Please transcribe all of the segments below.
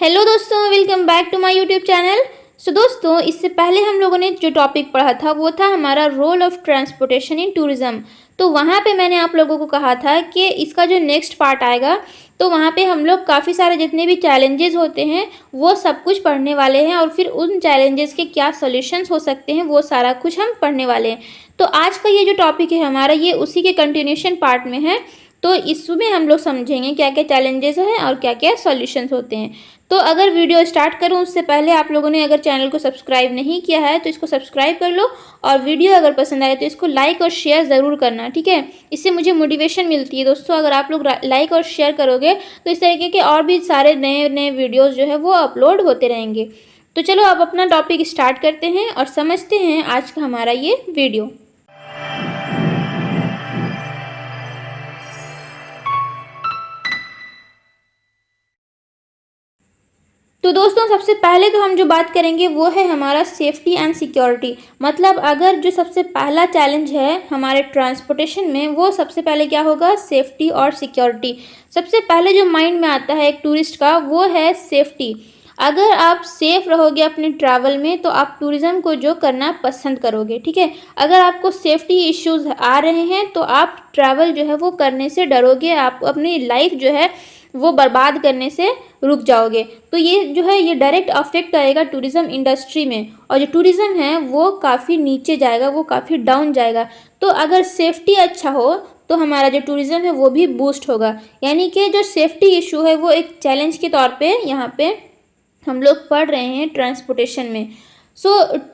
Hello दोस्तों, welcome back to my YouTube channel. दोस्तों, इससे पहले हम लोगों ने जो टॉपिक पढ़ा था वो था हमारा role of transportation in tourism. तो वहाँ पे मैंने आप लोगों को कहा था कि इसका जो नेक्स्ट पार्ट आएगा तो वहाँ पे हम लोग काफ़ी सारे जितने भी चैलेंजेस होते हैं वो सब कुछ पढ़ने वाले हैं और फिर उन चैलेंजेस के क्या सॉल्यूशंस हो सकते हैं वो सारा कुछ हम पढ़ने वाले हैं। तो आज का ये जो टॉपिक है हमारा, ये उसी के कंटिन्यूशन पार्ट में है। तो इसमें हम लोग समझेंगे क्या क्या चैलेंजेस हैं और क्या क्या सॉल्यूशंस होते हैं। तो अगर वीडियो स्टार्ट करूं उससे पहले आप लोगों ने अगर चैनल को सब्सक्राइब नहीं किया है तो इसको सब्सक्राइब कर लो, और वीडियो अगर पसंद आए तो इसको लाइक और शेयर ज़रूर करना, ठीक है। इससे मुझे मोटिवेशन मिलती है दोस्तों। अगर आप लोग लाइक और शेयर करोगे तो इस तरीके के और भी सारे नए नए वीडियोज़ जो है वो अपलोड होते रहेंगे। तो चलो अब अपना टॉपिक स्टार्ट करते हैं और समझते हैं आज का हमारा ये वीडियो। तो दोस्तों, सबसे पहले तो हम जो बात करेंगे वो है हमारा सेफ्टी एंड सिक्योरिटी। मतलब अगर जो सबसे पहला चैलेंज है हमारे ट्रांसपोर्टेशन में वो सबसे पहले क्या होगा, सेफ्टी और सिक्योरिटी। सबसे पहले जो माइंड में आता है एक टूरिस्ट का वो है सेफ्टी। अगर आप सेफ रहोगे अपने ट्रैवल में तो आप टूरिज़्म को जो करना पसंद करोगे, ठीक है। अगर आपको सेफ्टी इश्यूज आ रहे हैं तो आप ट्रैवल जो है वो करने से डरोगे, आप अपनी लाइफ जो है वो बर्बाद करने से रुक जाओगे। तो ये जो है ये डायरेक्ट अफेक्ट करेगा टूरिज़्म इंडस्ट्री में, और जो टूरिज़्म है वो काफ़ी नीचे जाएगा, वो काफ़ी डाउन जाएगा। तो अगर सेफ्टी अच्छा हो तो हमारा जो टूरिज़्म है वो भी बूस्ट होगा। यानी कि जो सेफ्टी इशू है वो एक चैलेंज के तौर पे यहाँ पे हम लोग पढ़ रहे हैं ट्रांसपोर्टेशन में।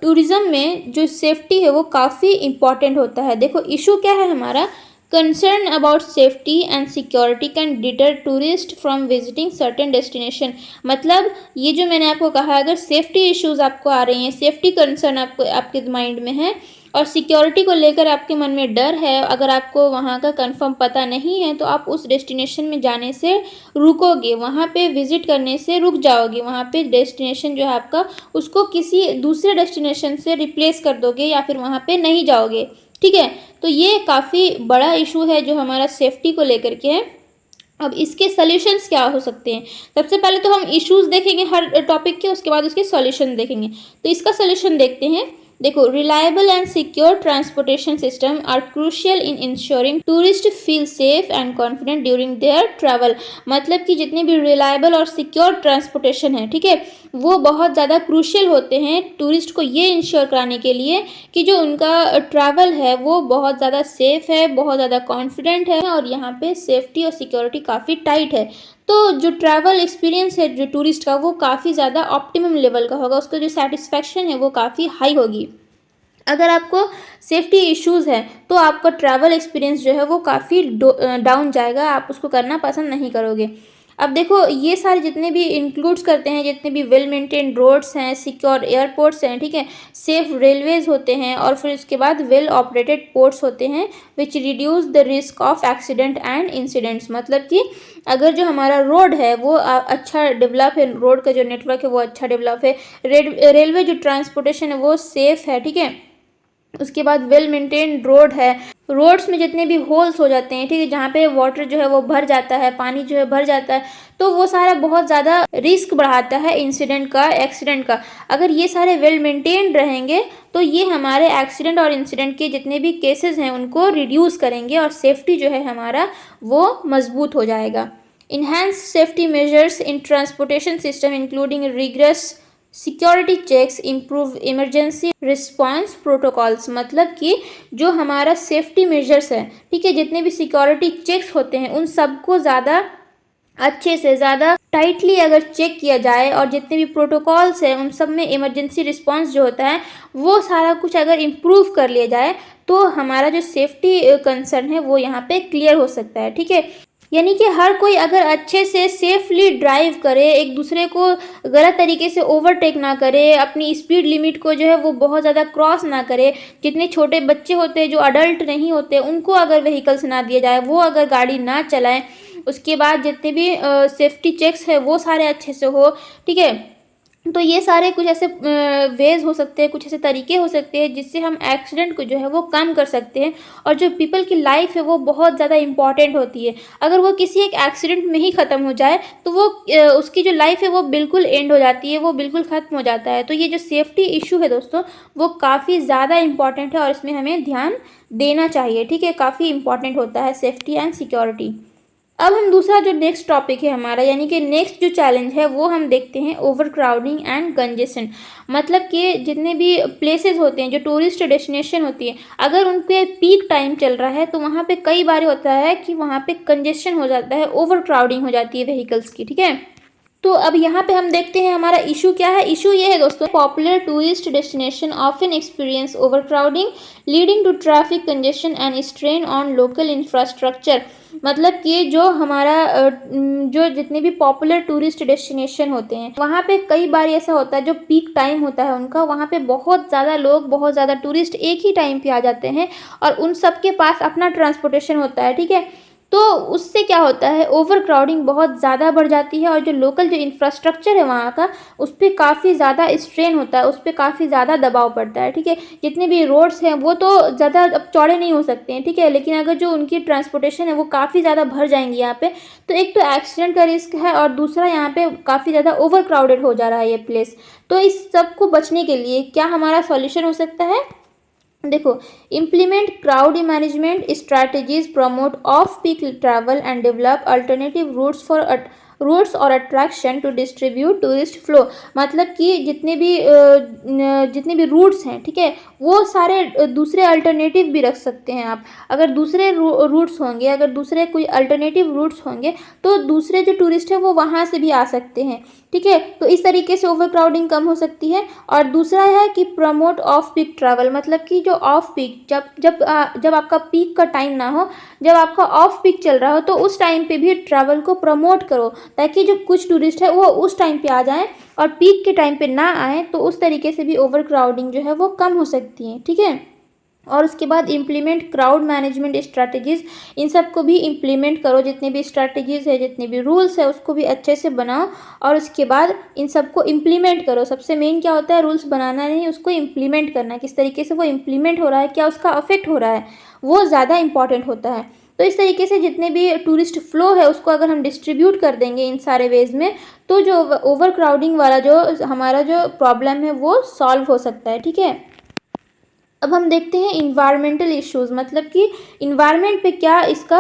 टूरिज़्म में जो सेफ्टी है वो काफ़ी इम्पॉर्टेंट होता है। देखो इशू क्या है हमारा, concern about safety and security can deter tourist from visiting certain destination. मतलब ये जो मैंने आपको कहा, अगर सेफ्टी इश्यूज़ आपको आ रही हैं, सेफ्टी कंसर्न आपको आपके माइंड में है और सिक्योरिटी को लेकर आपके मन में डर है, अगर आपको वहाँ का कंफर्म पता नहीं है तो आप उस डेस्टिनेशन में जाने से रुकोगे, वहाँ पे विज़िट करने से रुक जाओगे, वहाँ पे डेस्टिनेशन जो है आपका उसको किसी दूसरे डेस्टिनेशन से रिप्लेस कर दोगे या फिर वहाँ पे नहीं जाओगे, ठीक है। तो ये काफ़ी बड़ा इशू है जो हमारा सेफ्टी को लेकर के है। अब इसके सॉल्यूशंस क्या हो सकते हैं, सबसे पहले तो हम इश्यूज देखेंगे हर टॉपिक के, उसके बाद उसके सॉल्यूशन देखेंगे। तो इसका सॉल्यूशन देखते हैं। देखो, reliable and secure transportation system are crucial in ensuring tourist feel safe and confident during their travel. मतलब कि जितने भी रिलायबल और सिक्योर ट्रांसपोर्टेशन है, ठीक है, वो बहुत ज़्यादा क्रूशियल होते हैं टूरिस्ट को ये इंश्योर कराने के लिए कि जो उनका ट्रैवल है वो बहुत ज़्यादा सेफ है, बहुत ज़्यादा कॉन्फिडेंट है, और यहाँ पे सेफ्टी और सिक्योरिटी काफ़ी टाइट है। तो जो ट्रैवल एक्सपीरियंस है जो टूरिस्ट का वो काफ़ी ज़्यादा ऑप्टिमम लेवल का होगा, उसका जो सेटिस्फैक्शन है वो काफ़ी हाई होगी। अगर आपको सेफ्टी इश्यूज़ है तो आपका ट्रैवल एक्सपीरियंस जो है वो काफ़ी डाउन जाएगा, आप उसको करना पसंद नहीं करोगे। अब देखो ये सारे जितने भी इंक्लूड्स करते हैं, जितने भी वेल मेंटेन्ड रोड्स हैं, सिक्योर एयरपोर्ट्स हैं, ठीक है, सेफ रेलवेज होते हैं, और फिर उसके बाद वेल ऑपरेटेड पोर्ट्स होते हैं which reduce the risk of accident and incidents. मतलब कि अगर जो हमारा रोड है वो अच्छा डेवलप है, रोड का जो नेटवर्क है वो अच्छा डेवलप है, रेलवे जो ट्रांसपोर्टेशन है वो सेफ है, ठीक है, उसके बाद वेल मेंटेन्ड रोड है, रोड्स में जितने भी होल्स हो जाते हैं, ठीक है, जहाँ पे वाटर जो है वो भर जाता है, पानी जो है भर जाता है, तो वो सारा बहुत ज़्यादा रिस्क बढ़ाता है इंसिडेंट का, एक्सीडेंट का। अगर ये सारे वेल मेंटेन्ड रहेंगे तो ये हमारे एक्सीडेंट और इंसिडेंट के जितने भी केसेस हैं उनको रिड्यूस करेंगे और सेफ्टी जो है हमारा वो मजबूत हो जाएगा। Enhance safety measures in transportation system including rigorous security checks, improve emergency response protocols. मतलब कि जो हमारा सेफ्टी मेजर्स है, ठीक है, जितने भी सिक्योरिटी चेक्स होते हैं उन सबको ज़्यादा अच्छे से, ज़्यादा टाइटली अगर चेक किया जाए, और जितने भी प्रोटोकॉल्स हैं उन सब में इमरजेंसी रिस्पांस जो होता है वो सारा कुछ अगर इम्प्रूव कर लिया जाए तो हमारा जो सेफ्टी कंसर्न है वो यहाँ पे क्लियर हो सकता है, ठीक है। यानी कि हर कोई अगर अच्छे से सेफली ड्राइव करे, एक दूसरे को गलत तरीके से ओवरटेक ना करे, अपनी स्पीड लिमिट को जो है वो बहुत ज़्यादा क्रॉस ना करे, जितने छोटे बच्चे होते हैं जो अडल्ट नहीं होते उनको अगर व्हीकल्स ना दिया जाए, वो अगर गाड़ी ना चलाएं, उसके बाद जितने भी सेफ्टी चेक्स है वो सारे अच्छे से हो, ठीक है। तो ये सारे कुछ ऐसे वेज़ हो सकते हैं, कुछ ऐसे तरीके हो सकते हैं जिससे हम एक्सीडेंट को जो है वो कम कर सकते हैं। और जो पीपल की लाइफ है वो बहुत ज़्यादा इम्पॉर्टेंट होती है। अगर वो किसी एक एक्सीडेंट में ही ख़त्म हो जाए तो वो उसकी जो लाइफ है वो बिल्कुल एंड हो जाती है, वो बिल्कुल ख़त्म हो जाता है। तो ये जो सेफ्टी इशू है दोस्तों, वो काफ़ी ज़्यादा इम्पॉर्टेंट है और इसमें हमें ध्यान देना चाहिए, ठीक है। काफ़ी इम्पॉर्टेंट होता है सेफ्टी एंड सिक्योरिटी। अब हम दूसरा जो नेक्स्ट टॉपिक है हमारा, यानी कि नेक्स्ट जो चैलेंज है वो हम देखते हैं ओवर क्राउडिंग एंड कंजेशन। मतलब कि जितने भी प्लेसेस होते हैं, जो टूरिस्ट डेस्टिनेशन होती है, अगर उन पे पीक टाइम चल रहा है तो वहाँ पे कई बार होता है कि वहाँ पे कंजेशन हो जाता है, ओवर क्राउडिंग हो जाती है व्हीकल्स की, ठीक है। तो अब यहाँ पे हम देखते हैं हमारा इशू क्या है। इशू ये है दोस्तों, popular tourist destination often experience over crowding leading to traffic congestion and strain on local infrastructure. मतलब कि जो हमारा जो जितने भी पॉपुलर टूरिस्ट डेस्टिनेशन होते हैं वहाँ पे कई बार ऐसा होता है, जो पीक टाइम होता है उनका, वहाँ पे बहुत ज़्यादा लोग, बहुत ज़्यादा टूरिस्ट एक ही टाइम पे आ जाते हैं और उन सब के पास अपना ट्रांसपोर्टेशन होता है, ठीक है। तो उससे क्या होता है, ओवर क्राउडिंग बहुत ज़्यादा बढ़ जाती है और जो लोकल जो इंफ्रास्ट्रक्चर है वहाँ का, उस पर काफ़ी ज़्यादा स्ट्रेन होता है, उस पर काफ़ी ज़्यादा दबाव पड़ता है, ठीक है। जितने भी रोड्स हैं वो तो ज़्यादा अब चौड़े नहीं हो सकते हैं, ठीक है, लेकिन अगर जो उनकी ट्रांसपोर्टेशन है वो काफ़ी ज़्यादा भर जाएंगी यहाँ पे, तो एक तो एक्सीडेंट का रिस्क है और दूसरा यहाँ पे काफ़ी ज़्यादा ओवर क्राउडेड हो जा रहा है ये प्लेस। तो इस सब को बचने के लिए क्या हमारा सॉल्यूशन हो सकता है? देखो, implement crowd management strategies, promote off peak travel and develop alternative routes और attraction to distribute tourist flow. मतलब कि जितने भी रूट्स हैं, ठीक है, वो सारे दूसरे अल्टरनेटिव भी रख सकते हैं आप। अगर दूसरे रूट्स होंगे, अगर दूसरे कोई अल्टरनेटिव रूट्स होंगे तो दूसरे जो टूरिस्ट हैं वो वहाँ से भी आ सकते हैं, ठीक है। तो इस तरीके से ओवर क्राउडिंग कम हो सकती है। और दूसरा है कि प्रमोट ऑफ पीक ट्रैवल। मतलब कि जो ऑफ पीक, जब आपका पीक का टाइम ना हो, जब आपका ऑफ पीक चल रहा हो, तो उस टाइम पे भी ट्रैवल को प्रमोट करो, ताकि जो कुछ टूरिस्ट है वो उस टाइम पे आ जाएं और पीक के टाइम पे ना आए। तो उस तरीके से भी ओवर क्राउडिंग जो है वो कम हो सकती है, ठीक है। और उसके बाद इम्प्लीमेंट क्राउड मैनेजमेंट स्ट्रैटेजीज़, इन सब को भी इम्प्लीमेंट करो, जितने भी स्ट्रैटेजीज़ है, जितने भी रूल्स है, उसको भी अच्छे से बनाओ और उसके बाद इन सब को इम्प्लीमेंट करो। सबसे मेन क्या होता है, रूल्स बनाना नहीं, उसको इम्प्लीमेंट करना, किस तरीके से वो इम्प्लीमेंट हो रहा है, क्या उसका अफेक्ट हो रहा है, वो ज़्यादा इंपॉर्टेंट होता है। तो इस तरीके से जितने भी टूरिस्ट फ्लो है उसको अगर हम डिस्ट्रीब्यूट कर देंगे इन सारे वेज में, तो जो ओवर क्राउडिंग वाला जो हमारा जो प्रॉब्लम है वो सॉल्व हो सकता है, ठीक है। अब हम देखते हैं इन्वायरमेंटल इश्यूज़, मतलब कि इन्वायरमेंट पे क्या इसका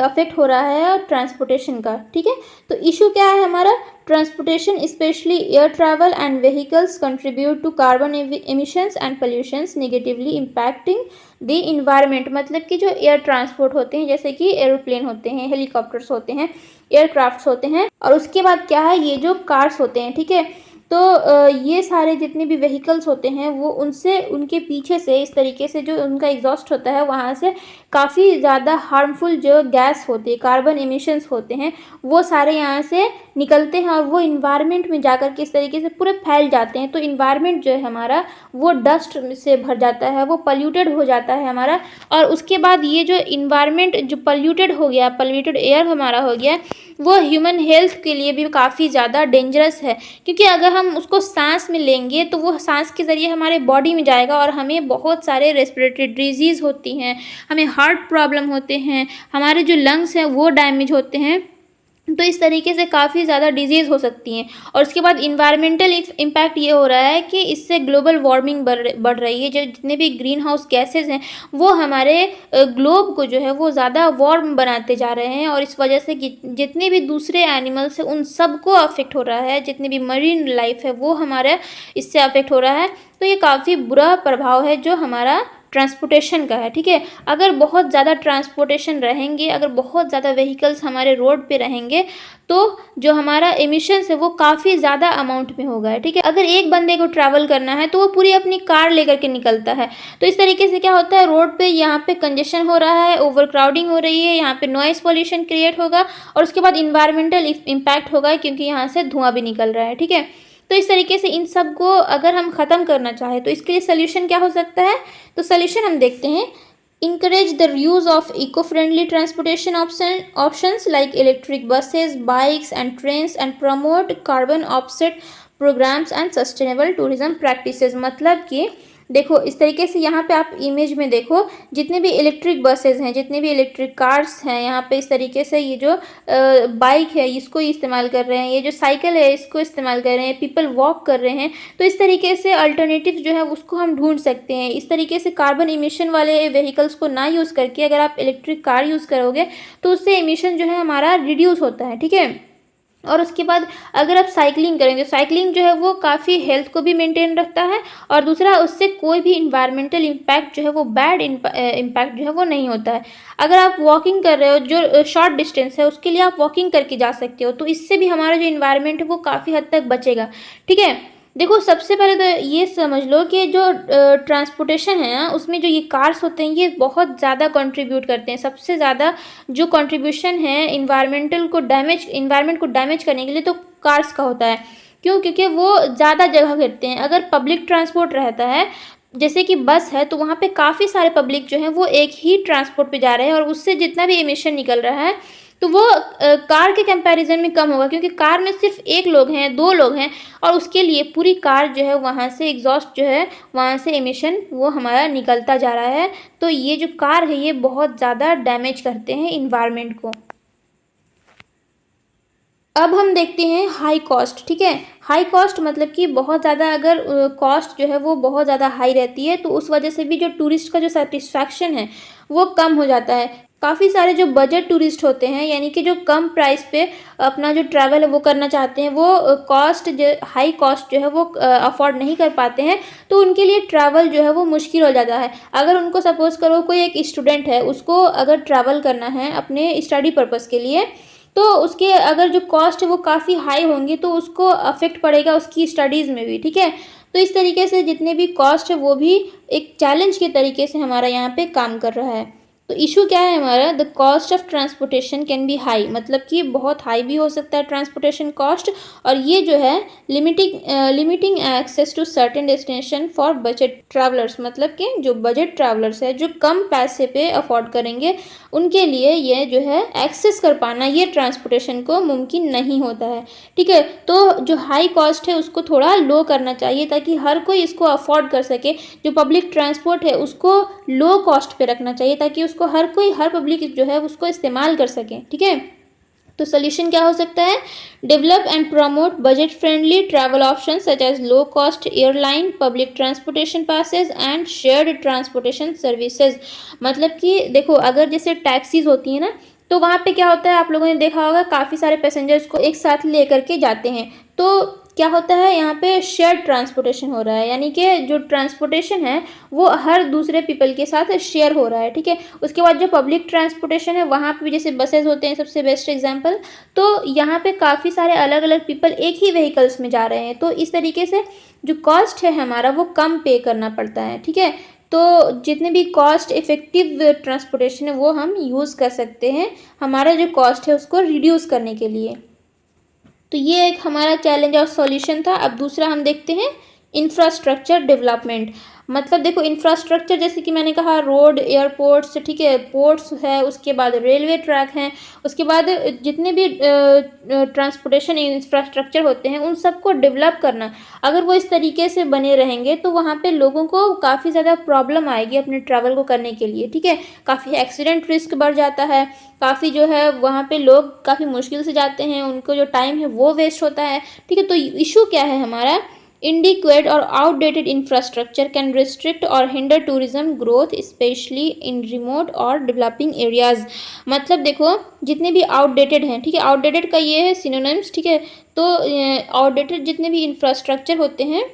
अफेक्ट हो रहा है ट्रांसपोर्टेशन का, ठीक है। तो इशू क्या है हमारा, transportation specially air travel and vehicles contribute to carbon emissions and pollutions negatively impacting the environment. मतलब कि जो एयर ट्रांसपोर्ट होते हैं, जैसे कि एरोप्लेन होते हैं, हेलीकॉप्टर्स होते हैं, एयरक्राफ्ट्स होते हैं, और उसके बाद क्या है, ये जो कार्स होते हैं, ठीक है। तो ये सारे जितने भी व्हीकल्स होते हैं वो उनसे, उनके पीछे से इस तरीके से जो उनका एग्जॉस्ट होता है वहाँ से काफ़ी ज़्यादा हार्मफुल जो गैस होती है, कार्बन एमिशंस होते हैं, वो सारे यहाँ से निकलते हैं और वो इन्वायरमेंट में जाकर के इस तरीके से पूरे फैल जाते हैं। तो इन्वायरमेंट जो है हमारा वो डस्ट से भर जाता है, वो पल्यूटेड हो जाता है हमारा। और उसके बाद ये जो इन्वायरमेंट जो पल्यूटेड हो गया, पल्यूटेड एयर हमारा हो गया, वो ह्यूमन हेल्थ के लिए भी काफ़ी ज़्यादा डेंजरस है, क्योंकि अगर हम उसको सांस में लेंगे तो वो सांस के ज़रिए हमारे बॉडी में जाएगा और हमें बहुत सारे रेस्पिरेटरी डिजीज़ होती हैं, हमें हार्ट प्रॉब्लम होते हैं, हमारे जो लंग्स हैं वो डैमेज होते हैं। तो इस तरीके से काफ़ी ज़्यादा डिजीज़ हो सकती हैं। और उसके बाद इन्वायरमेंटल इम्पैक्ट ये हो रहा है कि इससे ग्लोबल वार्मिंग बढ़ रही है। जो जितने भी ग्रीन हाउस गैसेज हैं वो हमारे ग्लोब को जो है वो ज़्यादा वार्म बनाते जा रहे हैं, और इस वजह से जितने भी दूसरे एनिमल्स हैं उन सबको अफेक्ट हो रहा है, जितने भी मरीन लाइफ है वो हमारे इससे अफेक्ट हो रहा है। तो ये काफ़ी बुरा प्रभाव है जो हमारा ट्रांसपोर्टेशन का है, ठीक है। अगर बहुत ज़्यादा ट्रांसपोर्टेशन रहेंगे, अगर बहुत ज़्यादा व्हीकल्स हमारे रोड पे रहेंगे, तो जो हमारा एमिशंस है वो काफ़ी ज़्यादा अमाउंट में होगा, ठीक है। अगर एक बंदे को ट्रैवल करना है तो वो पूरी अपनी कार लेकर के निकलता है। तो इस तरीके से क्या होता है, रोड पे यहाँ पे कंजेशन हो रहा है, ओवर क्राउडिंग हो रही है, यहाँ पे नॉइस पॉल्यूशन क्रिएट होगा, और उसके बाद इन्वायरमेंटल इम्पैक्ट होगा, क्योंकि यहाँ से धुआं भी निकल रहा है, ठीक है। तो इस तरीके से इन सब को अगर हम ख़त्म करना चाहें तो इसके लिए सोल्यूशन क्या हो सकता है, तो सोल्यूशन हम देखते हैं। encourage the use of eco-friendly transportation options like electric buses, bikes and trains, and promote carbon offset programmes and sustainable tourism practices. मतलब कि देखो इस तरीके से यहाँ पे आप इमेज में देखो, जितने भी इलेक्ट्रिक बसेस हैं, जितने भी इलेक्ट्रिक कार्स हैं, यहाँ पे इस तरीके से ये जो बाइक है इसको इस्तेमाल कर रहे हैं, ये जो साइकिल है इसको इस्तेमाल कर रहे हैं, पीपल वॉक कर रहे हैं। तो इस तरीके से अल्टरनेटिव जो है उसको हम ढूंढ सकते हैं। इस तरीके से कार्बन इमिशन वाले व्हीकल्स को ना यूज़ करके अगर आप इलेक्ट्रिक कार यूज़ करोगे तो उससे इमिशन जो है हमारा रिड्यूस होता है, ठीक है। और उसके बाद अगर आप साइकिलिंग करेंगे, साइकिलिंग जो है वो काफ़ी हेल्थ को भी मेंटेन रखता है, और दूसरा उससे कोई भी इन्वायरमेंटल इम्पैक्ट जो है वो बैड इम्पैक्ट जो है वो नहीं होता है। अगर आप वॉकिंग कर रहे हो, जो शॉर्ट डिस्टेंस है उसके लिए आप वॉकिंग करके जा सकते हो, तो इससे भी हमारा जो इन्वायरमेंट है वो काफ़ी हद तक बचेगा, ठीक है। देखो सबसे पहले तो ये समझ लो कि जो ट्रांसपोर्टेशन है ना उसमें जो ये कार्स होते हैं ये बहुत ज़्यादा कंट्रीब्यूट करते हैं। सबसे ज़्यादा जो कंट्रीब्यूशन है इन्वायरमेंट को डैमेज करने के लिए तो कार्स का होता है। क्यों? क्योंकि वो ज़्यादा जगह घेरते हैं। अगर पब्लिक ट्रांसपोर्ट रहता है, जैसे कि बस है, तो वहाँ पे काफ़ी सारे पब्लिक जो हैं वो एक ही ट्रांसपोर्ट पे जा रहे हैं, और उससे जितना भी एमिशन निकल रहा है तो वो कार के कंपैरिजन में कम होगा, क्योंकि कार में सिर्फ एक लोग हैं, दो लोग हैं, और उसके लिए पूरी कार जो है वहाँ से एग्जॉस्ट जो है वहाँ से एमिशन वो हमारा निकलता जा रहा है। तो ये जो कार है ये बहुत ज़्यादा डैमेज करते हैं इन्वायरमेंट को। अब हम देखते हैं हाई कॉस्ट, ठीक है। हाई कॉस्ट मतलब कि बहुत ज़्यादा अगर कॉस्ट जो है वो बहुत ज़्यादा हाई रहती है तो उस वजह से भी जो टूरिस्ट का जो सेटिस्फैक्शन है वो कम हो जाता है। काफ़ी सारे जो बजट टूरिस्ट होते हैं, यानी कि जो कम प्राइस पे अपना जो ट्रैवल है वो करना चाहते हैं, वो हाई कॉस्ट जो है वो अफोर्ड नहीं कर पाते हैं, तो उनके लिए ट्रैवल जो है वो मुश्किल हो जाता है। अगर उनको सपोज़ करो कोई एक स्टूडेंट है, उसको अगर ट्रैवल करना है अपने स्टडी पर्पज़ के लिए, तो उसके अगर जो कॉस्ट है वो काफ़ी हाई होंगी तो उसको अफेक्ट पड़ेगा उसकी स्टडीज़ में भी, ठीक है। तो इस तरीके से जितने भी कॉस्ट है वो भी एक चैलेंज के तरीके से हमारा यहाँ पे काम कर रहा है। तो इशू क्या है हमारा, the cost of transportation can be high, मतलब कि बहुत हाई भी हो सकता है ट्रांसपोर्टेशन कॉस्ट, और ये जो है limiting access to certain destination for budget travellers, मतलब कि जो बजट ट्रैवलर्स है जो कम पैसे पे अफोर्ड करेंगे उनके लिए ये जो है एक्सेस कर पाना ये ट्रांसपोर्टेशन को मुमकिन नहीं होता है, ठीक है। तो जो हाई कॉस्ट है उसको थोड़ा लो करना चाहिए ताकि हर कोई इसको अफोर्ड कर सके। जो पब्लिक ट्रांसपोर्ट है उसको लो कॉस्ट पे रखना चाहिए ताकि उसको हर पब्लिक जो है उसको इस्तेमाल कर सके, ठीक है। तो सोल्यूशन क्या हो सकता है, develop and promote budget friendly travel option such as low cost airline, public transportation passes and shared transportation services. मतलब कि देखो अगर जैसे टैक्सीज होती है ना, तो वहाँ पे क्या होता है, आप लोगों ने देखा होगा काफ़ी सारे पैसेंजर्स को एक साथ ले करके जाते हैं, तो क्या होता है यहाँ पे शेयर ट्रांसपोर्टेशन हो रहा है, यानी कि जो ट्रांसपोर्टेशन है वो हर दूसरे पीपल के साथ शेयर हो रहा है, ठीक है। उसके बाद जो पब्लिक ट्रांसपोर्टेशन है वहाँ पे भी जैसे बसेस होते हैं सबसे बेस्ट एग्जांपल, तो यहाँ पे काफ़ी सारे अलग अलग पीपल एक ही व्हीकल्स में जा रहे हैं, तो इस तरीके से जो कॉस्ट है हमारा वो कम पे करना पड़ता है, ठीक है। तो जितने भी कॉस्ट इफ़ेक्टिव ट्रांसपोर्टेशन है वो हम यूज़ कर सकते हैं हमारा जो कॉस्ट है उसको रिड्यूस करने के लिए। तो ये एक हमारा चैलेंज और सॉल्यूशन था। अब दूसरा हम देखते हैं इंफ्रास्ट्रक्चर डेवलपमेंट। मतलब देखो इंफ्रास्ट्रक्चर जैसे कि मैंने कहा रोड, एयरपोर्ट्स, ठीक है, पोर्ट्स है, उसके बाद रेलवे ट्रैक हैं, उसके बाद जितने भी ट्रांसपोर्टेशन इंफ्रास्ट्रक्चर होते हैं उन सबको डेवलप करना। अगर वो इस तरीके से बने रहेंगे तो वहाँ पे लोगों को काफ़ी ज़्यादा प्रॉब्लम आएगी अपने ट्रैवल को करने के लिए, ठीक है। काफ़ी एक्सीडेंट रिस्क बढ़ जाता है, काफ़ी जो है वहाँ पे लोग काफ़ी मुश्किल से जाते हैं, उनको जो टाइम है वो वेस्ट होता है, ठीक है। तो इशू क्या है हमारा, inadequate or outdated infrastructure can restrict or hinder tourism growth especially in remote or developing areas। मतलब देखो जितने भी आउटडेटेड हैं, ठीक है, आउटडेटेड का ये है सिनोनिम्स, ठीक है। तो आउटडेटेड जितने भी इंफ्रास्ट्रक्चर होते हैं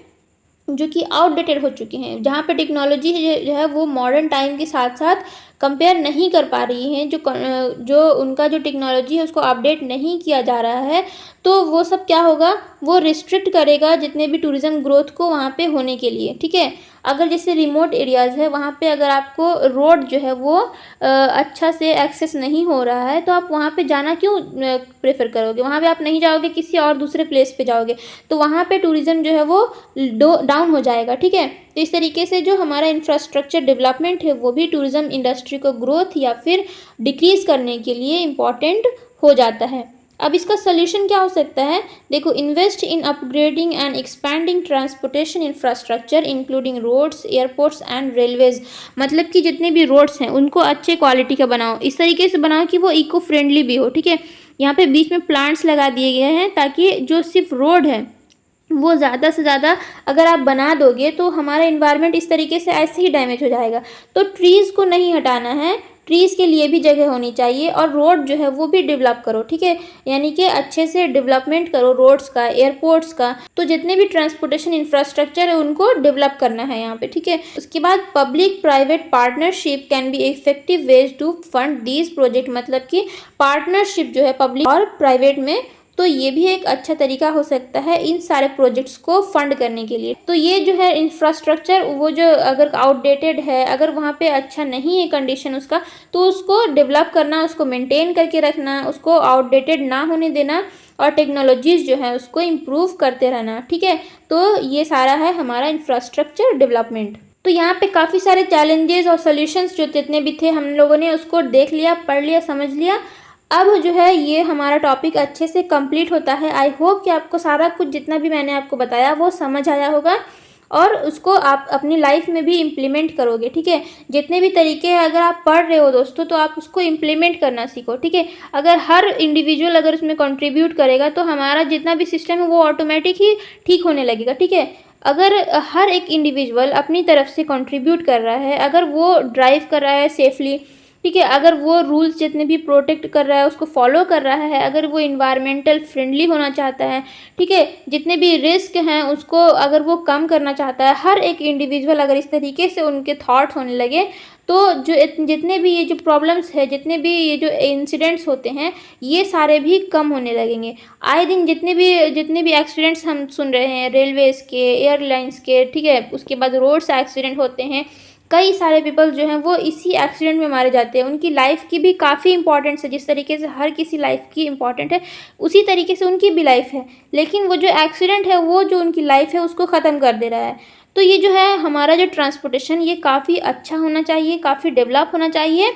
जो कि आउटडेटेड हो चुके हैं, जहाँ पे टेक्नोलॉजी जो है वो मॉडर्न टाइम के साथ साथ कंपेयर नहीं कर पा रही हैं, जो उनका जो टेक्नोलॉजी है उसको अपडेट नहीं किया जा रहा है, तो वो सब क्या होगा, वो रिस्ट्रिक्ट करेगा जितने भी टूरिज़्म ग्रोथ को वहाँ पे होने के लिए, ठीक है। अगर जैसे रिमोट एरियाज़ है वहाँ पे अगर आपको रोड जो है वो अच्छा से एक्सेस नहीं हो रहा है तो आप वहाँ पे जाना क्यों प्रेफर करोगे, वहाँ पे आप नहीं जाओगे, किसी और दूसरे प्लेस पे जाओगे, तो वहाँ पे टूरिज़्म जो है वो डाउन हो जाएगा, ठीक है। तो इस तरीके से जो हमारा इंफ्रास्ट्रक्चर डेवलपमेंट है वो भी टूरिज़्म इंडस्ट्री को ग्रोथ या फिर डिक्रीज़ करने के लिए इम्पॉर्टेंट हो जाता है। अब इसका सोल्यूशन क्या हो सकता है? देखो, invest in upgrading and expanding transportation infrastructure including roads, airports and railways. मतलब कि जितने भी रोड्स हैं उनको अच्छे क्वालिटी का बनाओ, इस तरीके से बनाओ कि वो इको फ्रेंडली भी हो। ठीक है, यहाँ पे बीच में प्लांट्स लगा दिए गए हैं ताकि जो सिर्फ रोड है वो ज़्यादा से ज़्यादा अगर आप बना दोगे तो हमारा इन्वायरमेंट इस तरीके से ऐसे ही डैमेज हो जाएगा। तो ट्रीज़ को नहीं हटाना है, ट्रीज़ के लिए भी जगह होनी चाहिए, और रोड जो है वो भी डेवलप करो। ठीक है, यानी कि अच्छे से डेवलपमेंट करो रोड्स का, एयरपोर्ट्स का। तो जितने भी ट्रांसपोर्टेशन इंफ्रास्ट्रक्चर है उनको डेवलप करना है यहाँ पे। ठीक है, उसके बाद public private partnership can be effective ways to fund these project. मतलब कि पार्टनरशिप जो है पब्लिक और प्राइवेट में, तो ये भी एक अच्छा तरीका हो सकता है इन सारे प्रोजेक्ट्स को फंड करने के लिए। तो ये जो है इंफ्रास्ट्रक्चर, वो जो अगर आउटडेटेड है, अगर वहाँ पे अच्छा नहीं है कंडीशन उसका, तो उसको डेवलप करना, उसको मेंटेन करके रखना, उसको आउटडेटेड ना होने देना, और टेक्नोलॉजीज़ जो है उसको इम्प्रूव करते रहना। ठीक है, तो ये सारा है हमारा इंफ्रास्ट्रक्चर डेवलपमेंट। तो यहाँ पे काफ़ी सारे चैलेंजेस और सॉल्यूशंस जो जितने भी थे हम लोगों ने उसको देख लिया, पढ़ लिया, समझ लिया। अब जो है ये हमारा टॉपिक अच्छे से कंप्लीट होता है। आई होप कि आपको सारा कुछ जितना भी मैंने आपको बताया वो समझ आया होगा, और उसको आप अपनी लाइफ में भी इम्प्लीमेंट करोगे। ठीक है, जितने भी तरीके हैं अगर आप पढ़ रहे हो दोस्तों तो आप उसको इम्प्लीमेंट करना सीखो। ठीक है, अगर हर इंडिविजुअल अगर उसमें कंट्रीब्यूट करेगा तो हमारा जितना भी सिस्टम है वो ऑटोमेटिक ही ठीक होने लगेगा। ठीक है, अगर हर एक इंडिविजुअल अपनी तरफ से कंट्रीब्यूट कर रहा है, अगर वो ड्राइव कर रहा है सेफली, ठीक है, अगर वो रूल्स जितने भी प्रोटेक्ट कर रहा है उसको फॉलो कर रहा है, अगर वो इन्वायरमेंटल फ्रेंडली होना चाहता है, ठीक है, जितने भी रिस्क हैं उसको अगर वो कम करना चाहता है, हर एक इंडिविजुअल अगर इस तरीके से उनके थॉट्स होने लगे, तो जो जितने भी ये जो प्रॉब्लम्स है, जितने भी ये जो इंसिडेंट्स होते हैं, ये सारे भी कम होने लगेंगे। आए दिन जितने भी एक्सीडेंट्स हम सुन रहे हैं, रेलवेज़ के, एयरलाइंस के, ठीक है, उसके बाद रोड से एक्सीडेंट होते हैं, कई सारे पीपल जो हैं वो इसी एक्सीडेंट में मारे जाते हैं। उनकी लाइफ की भी काफ़ी इंपॉर्टेंस है, जिस तरीके से हर किसी लाइफ की इंपॉर्टेंट है उसी तरीके से उनकी भी लाइफ है, लेकिन वो जो एक्सीडेंट है वो जो उनकी लाइफ है उसको ख़त्म कर दे रहा है। तो ये जो है हमारा जो ट्रांसपोर्टेशन ये काफ़ी अच्छा होना चाहिए, काफ़ी डेवलप होना चाहिए,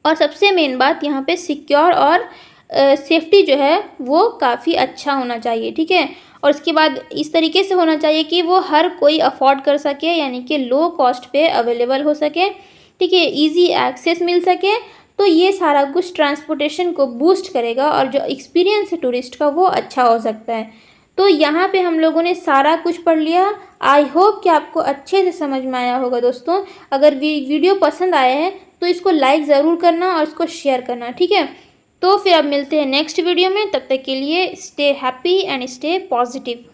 और सबसे मेन बात यहाँ पे सिक्योर और सेफ्टी जो है वो काफ़ी अच्छा होना चाहिए। ठीक है, और इसके बाद इस तरीके से होना चाहिए कि वो हर कोई अफोर्ड कर सके, यानी कि लो कॉस्ट पे अवेलेबल हो सके। ठीक है, इजी एक्सेस मिल सके। तो ये सारा कुछ ट्रांसपोर्टेशन को बूस्ट करेगा, और जो एक्सपीरियंस है टूरिस्ट का वो अच्छा हो सकता है। तो यहाँ पे हम लोगों ने सारा कुछ पढ़ लिया। आई होप कि आपको अच्छे से समझ में आया होगा दोस्तों। अगर वीडियो पसंद आया है तो इसको लाइक ज़रूर करना और इसको शेयर करना। ठीक है, तो फिर अब मिलते हैं नेक्स्ट वीडियो में। तब तक के लिए stay happy and stay positive.